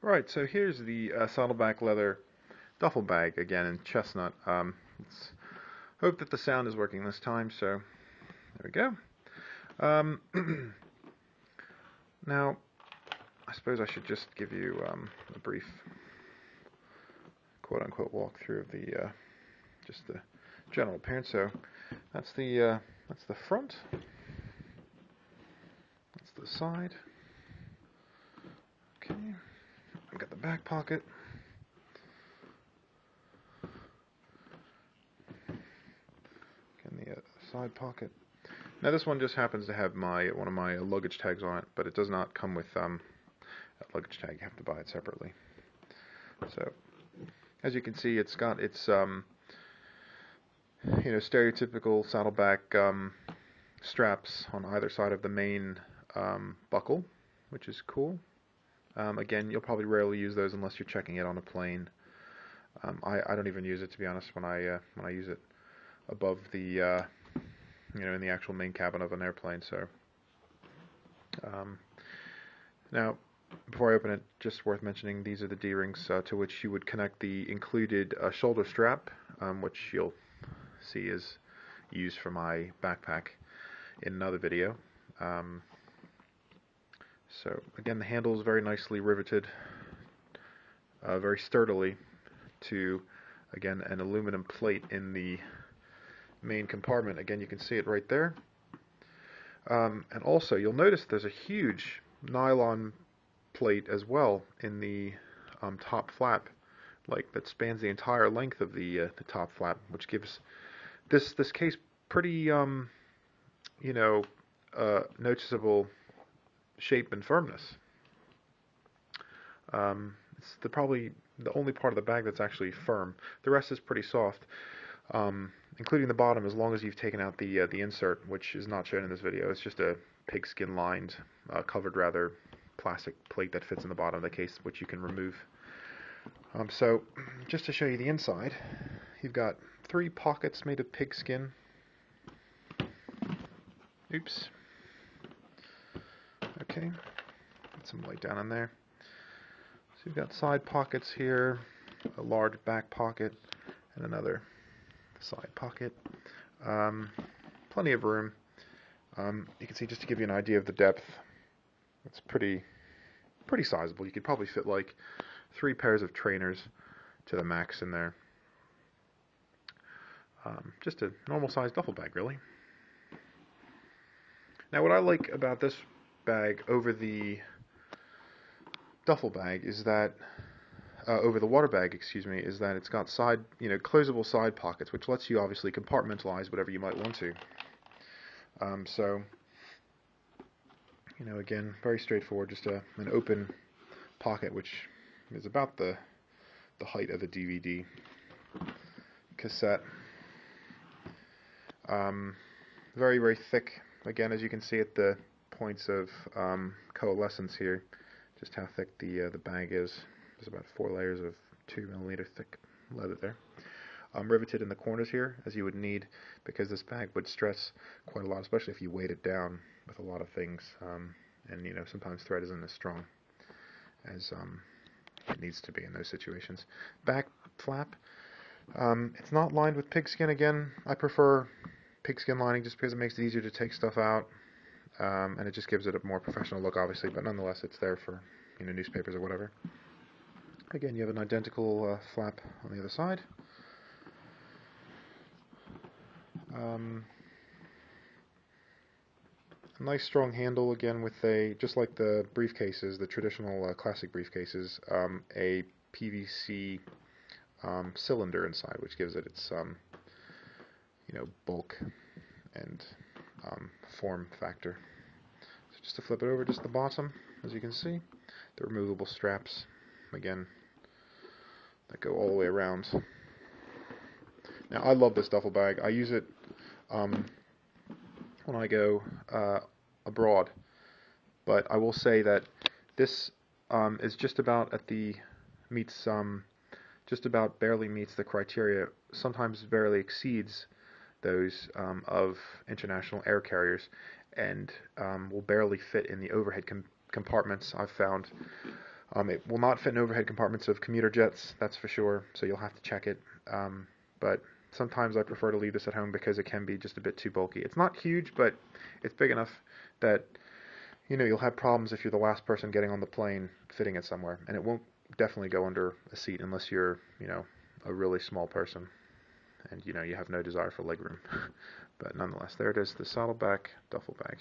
Right, so here's the Saddleback Leather duffel bag again in chestnut. Let's hope that the sound is working this time, so there we go. Um, Now, I suppose I should just give you a brief quote-unquote walkthrough of the just the general appearance. So that's the front, that's the side. Okay, I've got the back pocket. Again, the side pocket. Now this one just happens to have one of my luggage tags on it, but it does not come with a luggage tag. You have to buy it separately. So as you can see, it's got its stereotypical saddleback straps on either side of the main buckle, which is cool. Again, you'll probably rarely use those unless you're checking it on a plane. I don't even use it, to be honest, when I use it above the in the actual main cabin of an airplane. So now, before I open it, just worth mentioning, these are the D-rings to which you would connect the included shoulder strap, which you'll see is used for my backpack in another video. So again, the handle is very nicely riveted, very sturdily, to, again, an aluminum plate in the main compartment. Again, you can see it right there. And also, you'll notice there's a huge nylon plate as well in the top flap, that spans the entire length of the top flap, which gives this case pretty noticeable shape and firmness. It's probably the only part of the bag that's actually firm. The rest is pretty soft, including the bottom, as long as you've taken out the insert, which is not shown in this video. It's just a pigskin lined, covered rather, plastic plate that fits in the bottom of the case, which you can remove. So, just to show you the inside, you've got 3 pockets made of pigskin. Oops. Okay, put some light down in there. So you've got side pockets here, a large back pocket, and another side pocket. Plenty of room. You can see, just to give you an idea of the depth, it's pretty sizable. You could probably fit like 3 pairs of trainers to the max in there. Just a normal sized duffel bag, really. Now, what I like about this bag over the duffel bag is that over the water bag, excuse me, is that it's got closable side pockets, which lets you obviously compartmentalize whatever you might want to. So, again, very straightforward, just an open pocket, which is about the height of a DVD cassette. Very, very thick. Again, as you can see at the points of coalescence here, just how thick the bag is. There's about 4 layers of 2mm thick leather there. Riveted in the corners here, as you would need, because this bag would stress quite a lot, especially if you weighed it down with a lot of things. And sometimes thread isn't as strong as it needs to be in those situations. Back flap, it's not lined with pigskin. Again, I prefer pigskin lining just because it makes it easier to take stuff out, and it just gives it a more professional look, obviously, but nonetheless it's there for newspapers or whatever. Again, you have an identical flap on the other side. A nice strong handle, again, with just like the briefcases, the traditional classic briefcases, a PVC cylinder inside, which gives it its bulk and form factor. So just to flip it over, just the bottom, as you can see, the removable straps, again, that go all the way around. Now, I love this duffel bag. I use it when I go abroad, but I will say that this is just about just about barely meets the criteria, sometimes barely exceeds those of international air carriers, and will barely fit in the overhead compartments I've found It will not fit in overhead compartments of commuter jets, that's for sure, so you'll have to check it. But sometimes I prefer to leave this at home because it can be just a bit too bulky. It's not huge, but it's big enough that you'll have problems if you're the last person getting on the plane fitting it somewhere, and it won't definitely go under a seat unless you're, a really small person and you have no desire for legroom. But nonetheless, there it is, the Saddleback duffel bag.